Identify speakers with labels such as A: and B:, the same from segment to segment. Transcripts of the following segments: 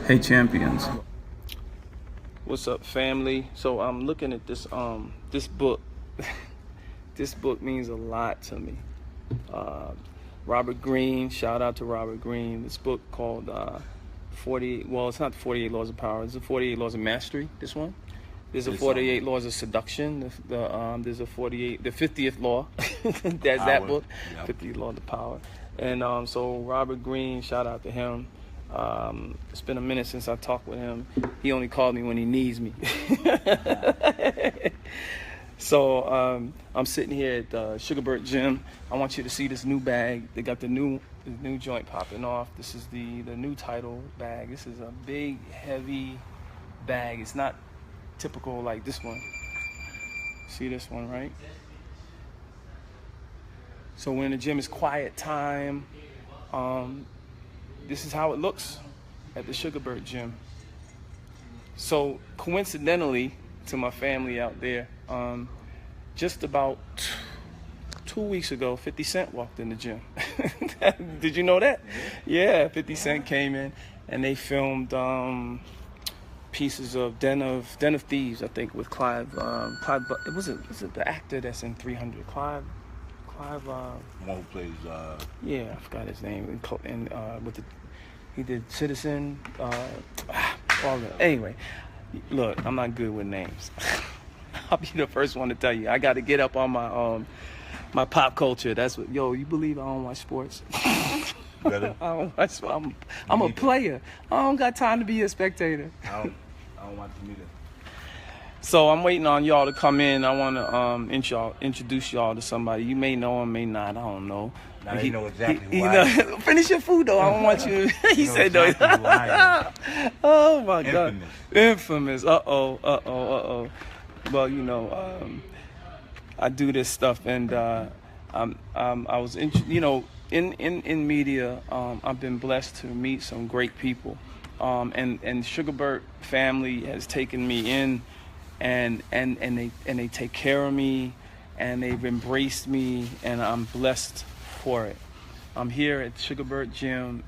A: Hey champions.
B: What's up, family? So I'm looking at this this book. This book means a lot to me. Robert Greene, shout out to Robert Greene. This book called 48. Well, it's not 48 Laws of Power. It's the 48 Laws of Mastery. This one. There's a 48 Laws of Seduction. There's a 48. The 50th Law. That's that book. Yep. 50th Law of Power. And so Robert Greene, shout out to him. It's been a minute since I talked with him. He only called me when he needs me. So I'm sitting here at the SugarBert gym. I want you to see this new bag. They got the new joint popping off. This is the new title bag. This is a big, heavy bag. It's not typical like this one. See this one, right? So when the gym is quiet time, this is how it looks at the SugarBert gym. So coincidentally, to my family out there, just about 2 weeks ago, 50 Cent walked in the gym. Did you know that? Yeah, 50 Cent came in and they filmed pieces of Den of Thieves, I think, with Clive. Was it the actor that's in 300? Clive. One
C: who plays.
B: Yeah, I forgot his name. And he did Citizen. Anyway, look, I'm not good with names. I'll be the first one to tell you. I got to get up on my pop culture. That's what. Yo, you believe I don't watch sports? I don't watch. I'm a player. I don't got time to be a spectator.
C: I don't watch them either.
B: So I'm waiting on y'all to come in. I want to introduce y'all to somebody. You may know him, may not. I don't know.
C: Now he know exactly why.
B: Finish your food though. I don't want you. He said though. Oh my God. Infamous. Uh-oh. Well, you know, I do this stuff, and I was in media. I've been blessed to meet some great people, and SugarBert family has taken me in. And they take care of me, and they've embraced me, and I'm blessed for it. I'm here at SugarBert gym.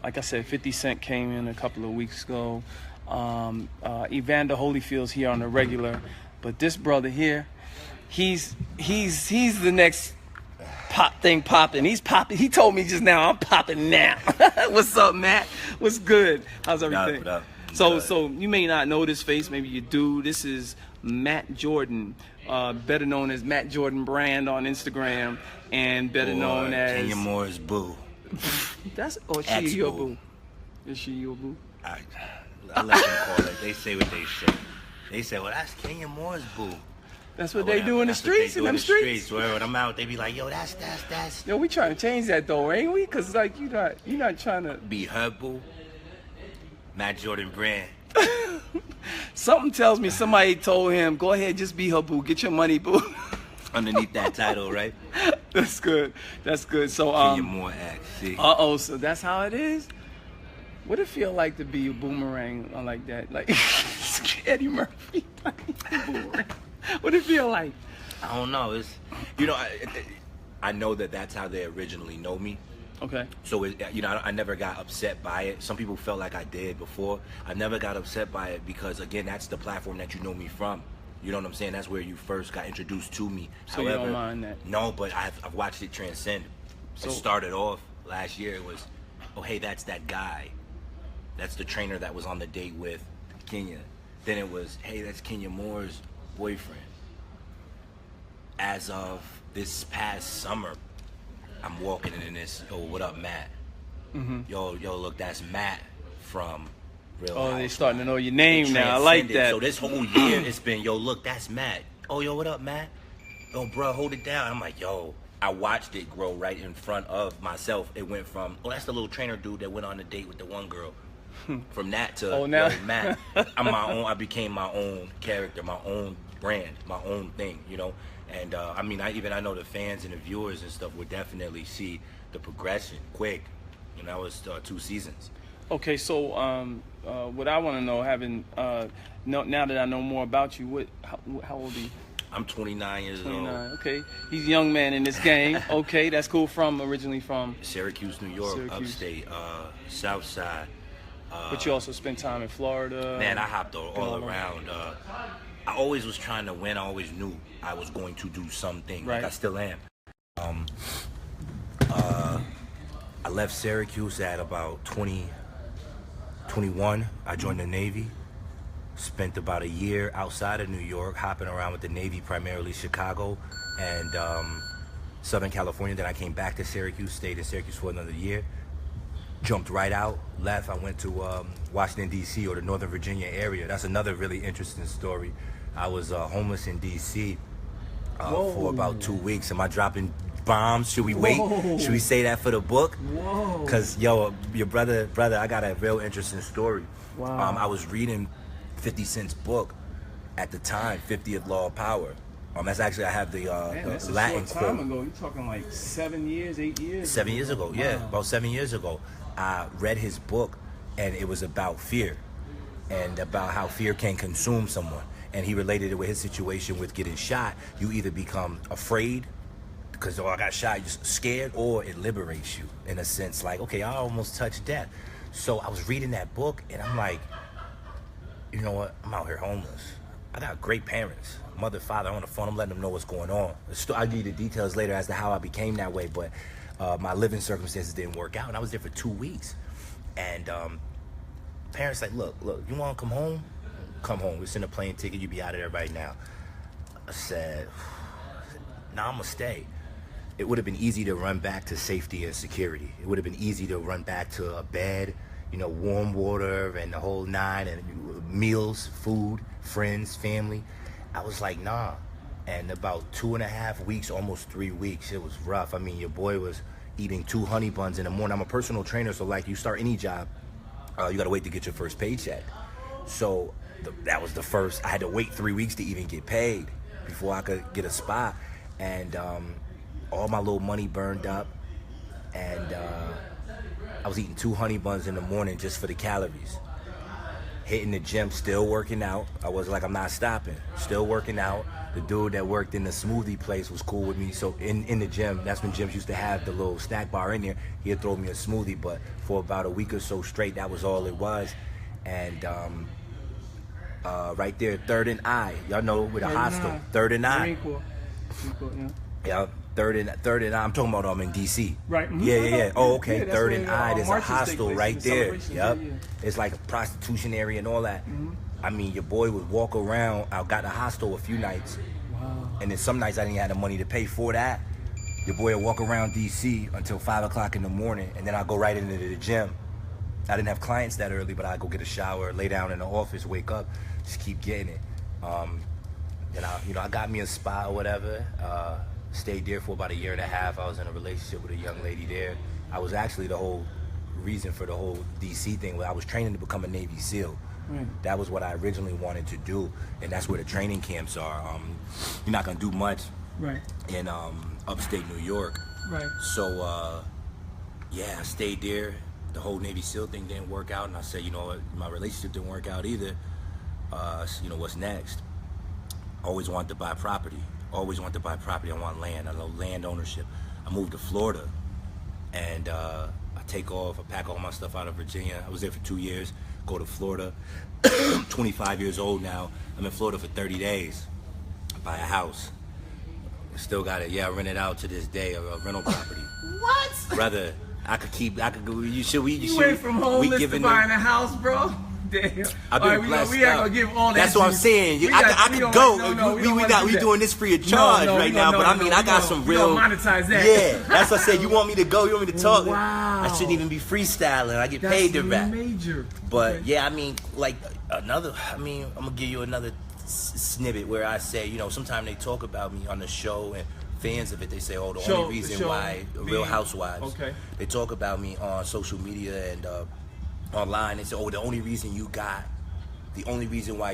B: Like I said, 50 Cent came in a couple of weeks ago. Evander Holyfield's here on the regular, but this brother here, he's the next pop thing popping. He's popping. He told me just now, I'm popping now. What's up, Matt? What's good? How's everything?
C: What up?
B: So you may not know this face, maybe you do. This is Matt Jordan, better known as Matt Jordan Brand on Instagram, and better known as
C: Kenya Moore's boo.
B: She your boo? Is she your boo?
C: I let them call it. They say what they say. They say, well, that's Kenya Moore's boo.
B: That's what they do in the streets. In them streets.
C: When I'm out, they be like, yo, that's.
B: Yo, we trying to change that though, ain't we? Cause like you're not trying to
C: be her boo. Matt Jordan Brand.
B: Something tells me somebody told him, go ahead, just be her boo. Get your money, boo.
C: Underneath that title, right?
B: That's good. So
C: Kenya Moore act. See?
B: So that's how it is. What it feel like to be a boomerang like that? Like Eddie Murphy. Boomerang. What it feel like?
C: I don't know. It's I know that's how they originally know me.
B: Okay.
C: So I never got upset by it. Some people felt like I did before. I never got upset by it because again, that's the platform that you know me from. You know what I'm saying? That's where you first got introduced to me.
B: So however, you don't mind that?
C: No, but I've watched it transcend. So, it started off last year. It was, oh hey, that's that guy. That's the trainer that was on the date with Kenya. Then it was, hey, that's Kenya Moore's boyfriend. As of this past summer, I'm walking in this, yo, what up, Matt? Mm-hmm. Yo, look, that's Matt from Real Housewives.
B: Oh, they starting to know your name now. I like that.
C: So this whole year, it's been, yo, look, that's Matt. Oh, yo, what up, Matt? Yo, bro, hold it down. I'm like, yo, I watched it grow right in front of myself. It went from, oh, that's the little trainer dude that went on a date with the one girl. From that to,
B: now?
C: yo, Matt, I'm my own. I became my own character, my own brand, my own thing, you know. And I know the fans and the viewers and stuff would definitely see the progression quick. You know, that was 2 seasons.
B: Okay, so what I want to know, now that I know more about you, how old are you?
C: I'm 29 years
B: 29.
C: old.
B: Okay, he's a young man in this game. Okay, that's cool. Originally from
C: Syracuse, New York, upstate, South Side.
B: But you also spent time in Florida.
C: Man, I hopped all around. I always was trying to win. I always knew I was going to do something.
B: Right.
C: Like I still am. I left Syracuse at about 21. I joined the Navy. Spent about a year outside of New York, hopping around with the Navy, primarily Chicago and Southern California. Then I came back to Syracuse, stayed in Syracuse for another year. Jumped right out, left. I went to Washington, D.C. or the Northern Virginia area. That's another really interesting story. I was homeless in D.C. For about 2 weeks. Am I dropping bombs? Should we wait? Should we say that for the book?
B: Whoa.
C: Because, yo, your brother, I got a real interesting story.
B: Wow.
C: I was reading 50 Cent's book at the time, 50th Law of Power. That's actually, I have the
B: that's
C: Latin
B: a short time
C: quote.
B: ago. You're talking like 7 years, 8 years.
C: 7 years ago, yeah,
B: Wow.
C: about 7 years ago. I read his book, and it was about fear and about how fear can consume someone. And he related it with his situation with getting shot. You either become afraid because, I got shot, you're scared, or it liberates you in a sense like, okay, I almost touched death. So I was reading that book, and I'm like, you know what? I'm out here homeless. I got great parents, mother, father on the phone. I'm letting them know what's going on. I'll give you the details later as to how I became that way, but my living circumstances didn't work out, and I was there for 2 weeks. And parents like, look, you want to come home? Come home. We'll send a plane ticket. You be out of there right now. I said, nah, I'm going to stay. It would have been easy to run back to safety and security. It would have been easy to run back to a bed, warm water and the whole nine, and meals, food, friends, family. I was like, nah. And about 2.5 weeks, almost 3 weeks, it was rough. I mean, your boy was eating 2 honey buns in the morning. I'm a personal trainer, so like you start any job, you gotta wait to get your first paycheck. So that was the first. I had to wait 3 weeks to even get paid before I could get a spot. And all my little money burned up. And I was eating 2 honey buns in the morning just for the calories. Hitting the gym, still working out. I was like, I'm not stopping. Still working out. The dude that worked in the smoothie place was cool with me. So in the gym, that's when gyms used to have the little snack bar in there. He'd throw me a smoothie, but for about a week or so straight, that was all it was. And right there, 3rd and I. Y'all know with a hostel. 3rd and I.
B: Marine Corps, yeah.
C: Yeah, 3rd and I. I'm talking about in D.C.
B: Right. Mm-hmm.
C: Yeah. Oh, okay.
B: Yeah, that's
C: 3rd
B: where,
C: and I. There's a
B: marches take
C: hostel
B: place,
C: right
B: the
C: there.
B: celebrations,
C: Yep.
B: yeah.
C: It's like a prostitution area and all that. Mm-hmm. I mean, your boy would walk around. I got the hostel a few nights.
B: Wow.
C: And then some nights I didn't have the money to pay for that. Your boy would walk around D.C. until 5 o'clock in the morning, and then I'd go right into the gym. I didn't have clients that early, but I'd go get a shower, lay down in the office, wake up, just keep getting it. And I got me a spot or whatever. Stayed there for about 1.5 years. I was in a relationship with a young lady there. I was actually the whole reason for the whole D.C. thing. I was training to become a Navy SEAL. That was what I originally wanted to do, and that's where the training camps are. You're not gonna do much in upstate New York.
B: Right.
C: So I stayed there. The whole Navy SEAL thing didn't work out, and I said, my relationship didn't work out either. What's next? Always wanted to buy property. I want land. I love land ownership. I moved to Florida, and I take off. I pack all my stuff out of Virginia. I was there for 2 years. Go to Florida. 25 years old now. I'm in Florida for 30 days. I buy a house. Still got it. Yeah, I rent it out to this day, a rental property.
B: What?
C: Brother, I could go. You
B: went from homeless to buying a house, bro? Damn.
C: I've been blessed.
B: We ain't gonna give all that.
C: That's what I'm saying. I could go. We doing this free of charge right now, but I mean, I got some real.
B: Monetize that.
C: Yeah, that's what I said. You want me to go? You want me to talk?
B: Wow.
C: I shouldn't even be freestyling. I get paid to rap.
B: Major.
C: But yeah, I mean, I'm gonna give you another snippet where I say, sometimes they talk about me on the show and fans of it, they say, the only reason why Real Housewives,
B: okay,
C: they talk about me on social media and online. They say, the only reason why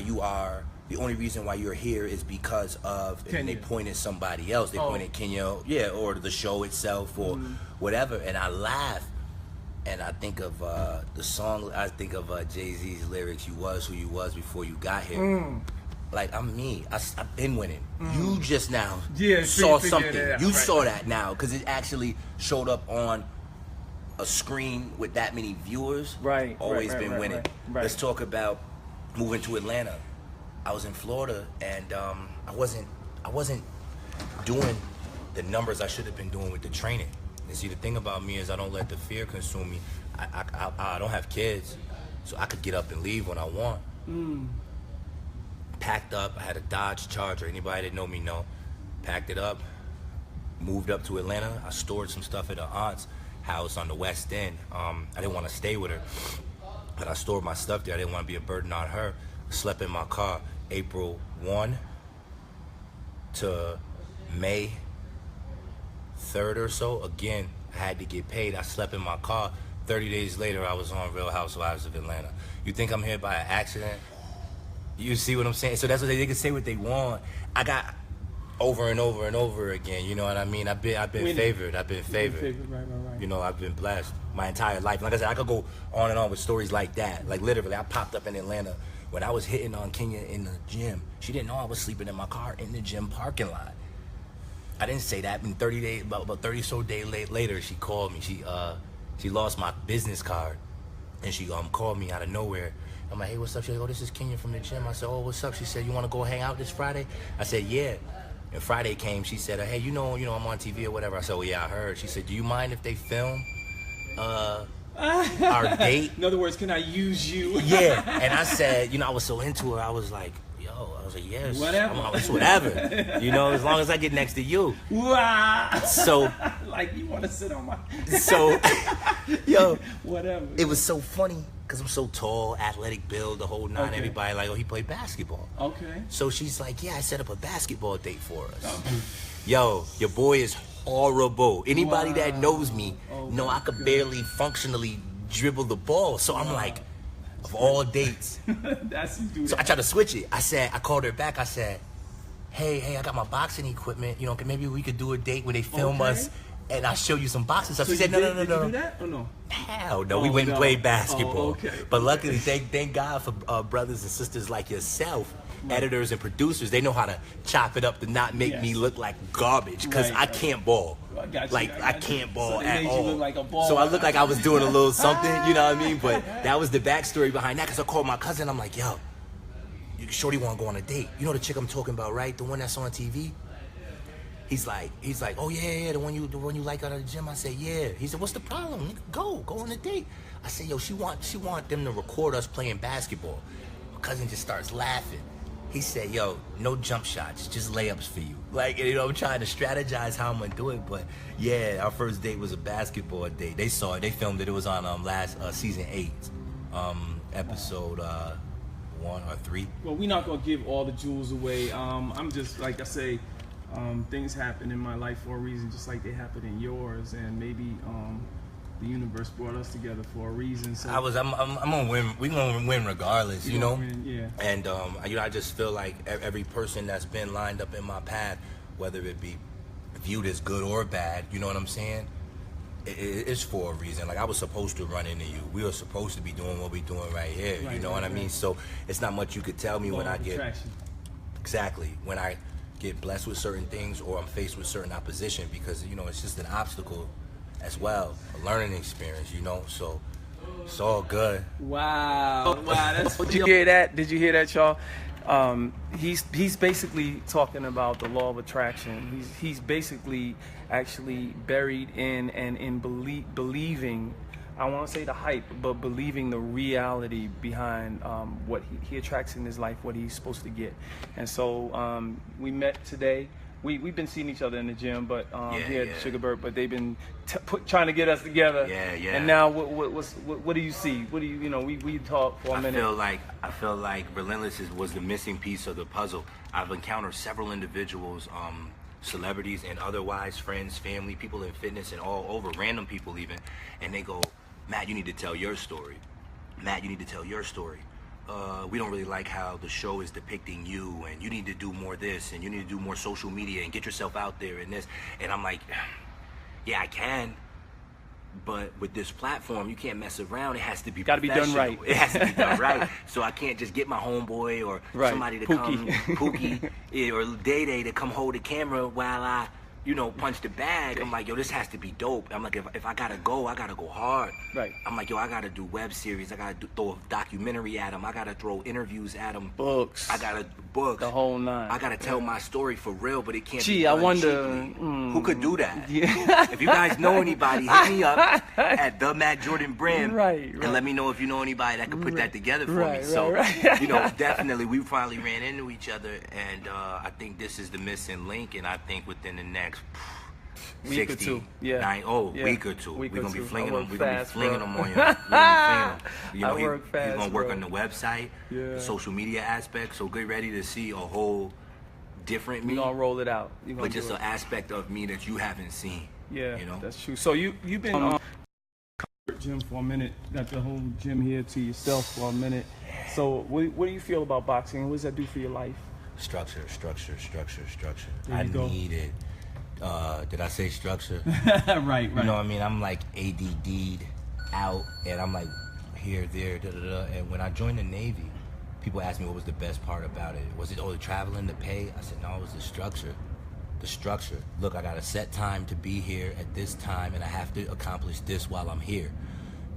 C: you're here is because of, and they point at somebody else. They point at Kenya, or the show itself, or whatever. And I laugh, and I think of the song. I think of Jay-Z's lyrics. You was who you was before you got here. Like, I'm me. I've been winning. You just now saw something. You saw that now because it actually showed up on a screen with that many viewers,
B: Right.
C: always
B: right,
C: been
B: right,
C: winning.
B: Right.
C: Let's talk about moving to Atlanta. I was in Florida, and I wasn't doing the numbers I should have been doing with the training. And see, the thing about me is I don't let the fear consume me. I don't have kids, so I could get up and leave when I want. Packed up. I had a Dodge Charger. Anybody that know me know. Packed it up. Moved up to Atlanta. I stored some stuff at her aunt's house on the West End. I didn't want to stay with her, but I stored my stuff there. I didn't want to be a burden on her. I slept in my car April 1 to May 3rd or so. Again, I had to get paid. I slept in my car. 30 days later, I was on Real Housewives of Atlanta. You think I'm here by an accident? You see what I'm saying? So that's what they can say what they want. I got over and over and over again. You know what I mean? I've been favored. I've been favored.
B: Right.
C: You know, I've been blessed my entire life. Like I said, I could go on and on with stories like that. Like literally, I popped up in Atlanta when I was hitting on Kenya in the gym. She didn't know I was sleeping in my car in the gym parking lot. I didn't say that. In 30 days, about 30 so days later, she called me. She lost my business card, and she called me out of nowhere. I'm like, hey, what's up? She's like, oh, this is Kenya from the gym. I said, oh, what's up? She said, you want to go hang out this Friday? I said, yeah. And Friday came. She said, hey, you know, I'm on TV or whatever. I said, oh yeah, I heard. She said, do you mind if they film our date?
B: In other words, can I use you?
C: Yeah. And I said, you know, I was so into her. I was like, yes.
B: Whatever.
C: It's whatever. You know, as long as I get next to you.
B: Wow.
C: So.
B: Like, you want to sit on my.
C: So, yo.
B: Whatever.
C: It was so funny because I'm so tall, athletic build, the whole nine.
B: Okay.
C: Everybody like, oh, he played basketball.
B: Okay.
C: So she's like, yeah, I set up a basketball date for us. Yo, your boy is horrible. Anybody that knows me know I could barely functionally dribble the ball. So I'm like, of all dates. So I tried to switch it. I called her back. I said, hey, I got my boxing equipment. You know, maybe we could do a date where they film us and I'll show you some boxing stuff.
B: So
C: she said, no.
B: Did you do that or no?
C: Hell no. We went and played basketball.
B: Okay.
C: But luckily, thank God for brothers and sisters like yourself, editors and producers. They know how to chop it up to not make me look like garbage because I can't ball. I can't ball at all.
B: Look like a ball.
C: So I looked like I was doing a little something, you know what I mean? But that was the backstory behind that because I called my cousin. I'm like, yo, shorty want to go on a date. You know the chick I'm talking about, right? The one that's on TV? He's like, oh yeah, the one you like out of the gym. I said, yeah. He said, what's the problem? Nigga, go on a date. I said, yo, she want them to record us playing basketball. My cousin just starts laughing. He said, yo, no jump shots, just layups for you. Like, you know, I'm trying to strategize how I'm gonna do it, but yeah, our first date was a basketball date. They saw it, they filmed it. It was on last season 8, episode 1 or 3.
B: Well, we're not gonna give all the jewels away. I'm just, like I say, things happen in my life for a reason, just like they happen in yours, and maybe the universe brought us together for a reason. So
C: I'm gonna win. We gonna win regardless, you know.
B: Yeah.
C: And you know, I just feel like every person that's been lined up in my path, whether it be viewed as good or bad, you know what I'm saying? It's for a reason. Like I was supposed to run into you. We were supposed to be doing what we're doing right here. You know what I mean? So it's not much you could tell me when I get when I get blessed with certain things or I'm faced with certain opposition, because you know it's just an obstacle as well, a learning experience, you know, so it's all good.
B: Wow, that's did you hear that? Did you hear that, y'all? He's basically talking about the law of attraction. He's basically actually buried in believing, I want to say the hype, but believing the reality behind what he attracts in his life, what he's supposed to get. And so we met today. We've been seeing each other in the gym, but here at SugarBert, but they've been trying to get us together.
C: Yeah.
B: And now, what do you see? What do you know? We talked for a minute.
C: I feel like Relentless was the missing piece of the puzzle. I've encountered several individuals, celebrities and otherwise, friends, family, people in fitness and all over, random people even, and they go, Matt, you need to tell your story. Matt, you need to tell your story. We don't really like how the show is depicting you, and you need to do more this, and you need to do more social media and get yourself out there and this. And I'm like, yeah, I can, but with this platform, you can't mess around. It has to be
B: Got to be done right.
C: It has to be done right. So I can't just get my homeboy or somebody to come, Pookie or Day Day to come hold the camera while I you know, punch the bag. I'm like, yo, this has to be dope. I'm like, if I gotta go hard.
B: Right.
C: I'm like, yo, I gotta do web series. I gotta throw a documentary at them. I gotta throw interviews at them.
B: Books.
C: I gotta books.
B: The whole nine.
C: I gotta tell my story for real, but it can't.
B: Gee, I wonder
C: who could do that.
B: Yeah.
C: If you guys know anybody, hit me up at the Matt Jordan Brand,
B: right.
C: and let me know if you know anybody that could put that together for me. So,
B: right.
C: you know, definitely, we finally ran into each other, and I think this is the missing link, and I think within the next
B: week
C: 60,
B: or two, yeah.
C: Week or two. We're gonna be flinging them. We're gonna be flinging them on you. You know, he's gonna work on the website, the social media aspect. So get ready to see a whole different me.
B: We're gonna roll it out.
C: But just an aspect of me that you haven't seen.
B: Yeah,
C: you know,
B: that's true. So you've been gym for a minute. Got the whole gym here to yourself for a minute. So what do you feel about boxing? What does that do for your life?
C: Structure.
B: There you go.
C: Need it. Did I say structure?
B: right.
C: You know what I mean? I'm like ADD'd out, and I'm like here, there, And when I joined the Navy, people asked me what was the best part about it. Was it the traveling, the pay? I said, no, it was the structure. The structure. Look, I got a set time to be here at this time, and I have to accomplish this while I'm here.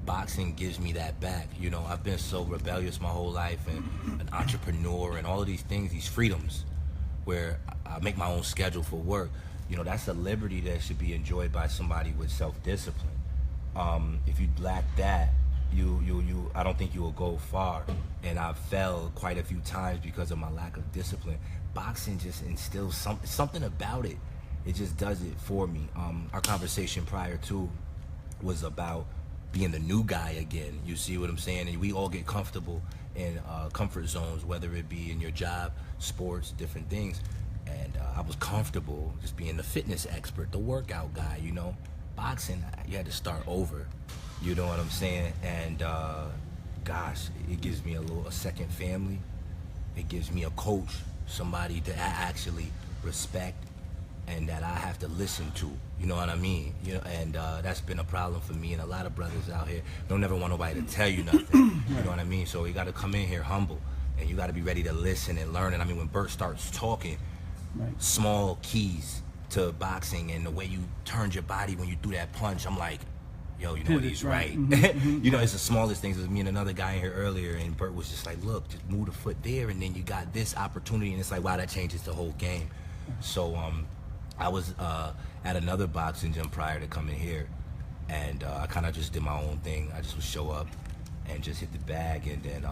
C: Boxing gives me that back. You know, I've been so rebellious my whole life, and an entrepreneur, and all of these things, these freedoms, where I make my own schedule for work. You know, that's a liberty that should be enjoyed by somebody with self-discipline. If you lack that, I don't think you will go far. And I've fell quite a few times because of my lack of discipline. Boxing just instills something about it. It just does it for me. Our conversation prior to was about being the new guy again. You see what I'm saying? And we all get comfortable in comfort zones, whether it be in your job, sports, different things. And I was comfortable just being the fitness expert, the workout guy, you know. Boxing, you had to start over, you know what I'm saying? And gosh, it gives me a second family. It gives me a coach, somebody to actually respect and that I have to listen to, you know what I mean? You know, and that's been a problem for me and a lot of brothers out here. Don't ever want nobody to tell you nothing, you know what I mean? So you gotta come in here humble, and you gotta be ready to listen and learn. And I mean, when Bert starts talking, small keys to boxing and the way you turned your body when you threw that punch, I'm like, yo, you know what, he's right. You know, it's the smallest things. It was me and another guy in here earlier, and Bert was just like, look, just move the foot there, and then you got this opportunity, and it's like, wow, that changes the whole game. So I was at another boxing gym prior to coming here, and I kind of just did my own thing. I just would show up and just hit the bag, and then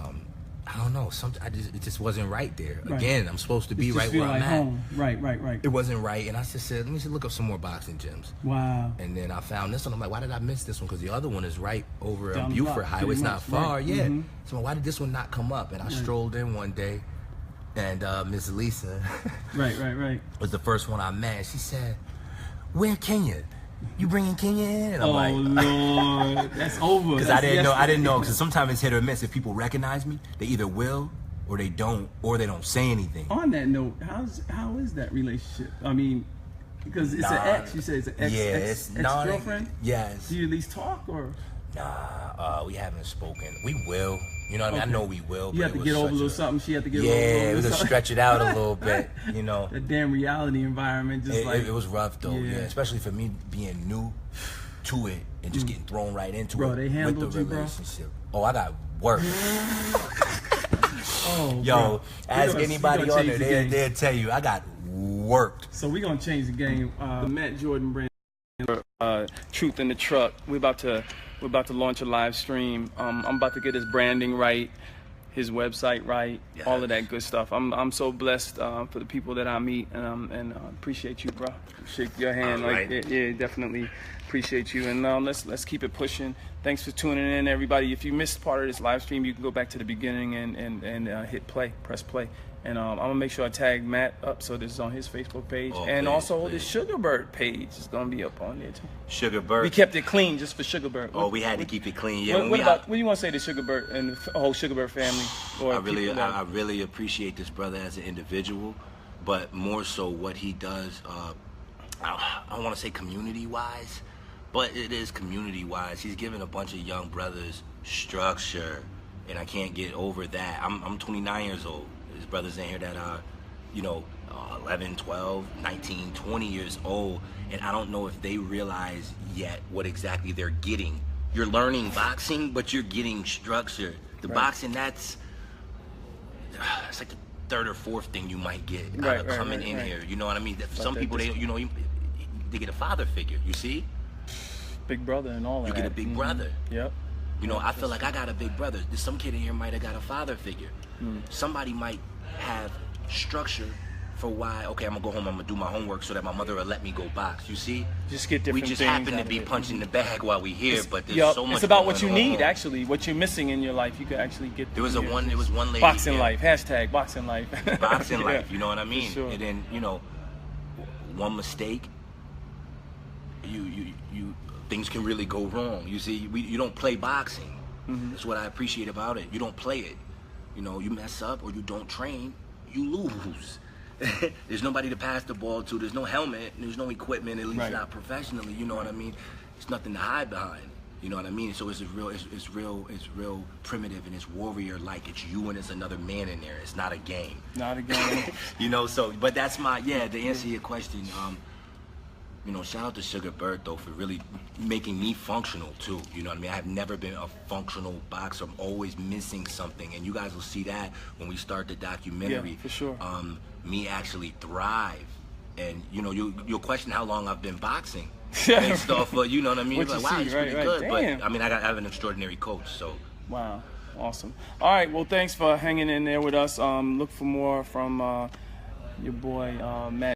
C: I don't know, it just wasn't right there. Again, I'm supposed to be right where I'm at.
B: Home. Right.
C: It wasn't right, and I just said, let me just look up some more boxing gyms.
B: Wow.
C: And then I found this one. I'm like, why did I miss this one? Because the other one is right over
B: Down
C: Buford Highway. It's not far, yeah.
B: Mm-hmm.
C: So why did this one not come up? And I strolled in one day, and Miss Lisa
B: right
C: was the first one I met. And she said, where Kenya? You bringing Kenya in? And I'm like,
B: Lord, that's over.
C: Because I didn't know. Because sometimes it's hit or miss. If people recognize me, they either will or they don't say anything.
B: On that note, how is that relationship? I mean, because it's an ex. You say it's an ex-girlfriend.
C: Yes.
B: Do you at least talk or?
C: Nah, we haven't spoken. We will. You know what I mean? I know we will.
B: You have to get over a little something. She had to get over.
C: Yeah, we could stretch it out a little bit. You know.
B: The damn reality environment,
C: it was rough though. Yeah, especially for me being new to it and just getting thrown right into it.
B: Bro, they handled
C: with the
B: you,
C: relationship. Bro. Oh, I got work.
B: Oh,
C: yo,
B: bro.
C: ask anybody on there, they'll tell you I got worked.
B: So we're gonna change the game. The Matt Jordan brand, Truth in the Truck. We're about to launch a live stream. I'm about to get his branding right, his website right, all of that good stuff. I'm so blessed for the people that I meet, and appreciate you, bro. Shake your hand, yeah, definitely appreciate you. And let's keep it pushing. Thanks for tuning in, everybody. If you missed part of this live stream, you can go back to the beginning and hit play, press play. And I'm gonna make sure I tag Matt up so this is on his Facebook page, and also the SugarBert page is gonna be up on there too.
C: SugarBert.
B: We kept it clean just for SugarBert.
C: Oh, we had to keep it clean. Yeah.
B: What do you want to say to SugarBert and the whole SugarBert family?
C: I really appreciate this brother as an individual, but more so what he does. I don't want to say community-wise, but it is community-wise. He's giving a bunch of young brothers structure, and I can't get over that. I'm 29 years old. There's brothers in here that are you know, 11, 12, 19, 20 years old, and I don't know if they realize yet what exactly they're getting. You're learning boxing, but you're getting structure. The boxing, it's like the third or fourth thing you might get out of coming in here. You know what I mean? Some people, they get a father figure, you see?
B: Big brother and all that.
C: You get a big brother.
B: Yep.
C: You know, I feel like I got a big brother. Some kid in here might have got a father figure. Somebody might have structure for why, okay, I'm gonna go home, I'm gonna do my homework so that my mother will let me go box. You see?
B: Just get different
C: We just
B: things
C: happen to be punching the bag while we here, but there's so much.
B: It's about what you
C: going
B: need,
C: on.
B: actually, what you're missing in your life. You could actually get.
C: There was one lady.
B: Boxing life. Hashtag boxing life.
C: Boxing life. You know what I mean?
B: Sure.
C: And then, you know, one mistake, you things can really go wrong. You see, you don't play boxing. That's what I appreciate about it. You don't play it. You know, you mess up or you don't train, you lose. There's nobody to pass the ball to. There's no helmet. There's no equipment, at least not professionally. You know what I mean? It's nothing to hide behind. You know what I mean? So it's real primitive and it's warrior-like. It's you and it's another man in there. It's not a game.
B: Not a game.
C: You know, so, but that's my, to answer your question, you know, shout out to SugarBert, though, for really making me functional, too. You know what I mean? I have never been a functional boxer. I'm always missing something. And you guys will see that when we start the documentary.
B: Yeah, for sure.
C: Me actually thrive. And, you know, you'll question how long I've been boxing.
B: Yeah.
C: Based off of, you know what I mean?
B: What
C: Like,
B: you
C: wow,
B: see,
C: he's pretty good.
B: Damn.
C: But, I mean, I have an extraordinary coach, so.
B: Wow. Awesome. All right. Well, thanks for hanging in there with us. Look for more from your boy, Matt.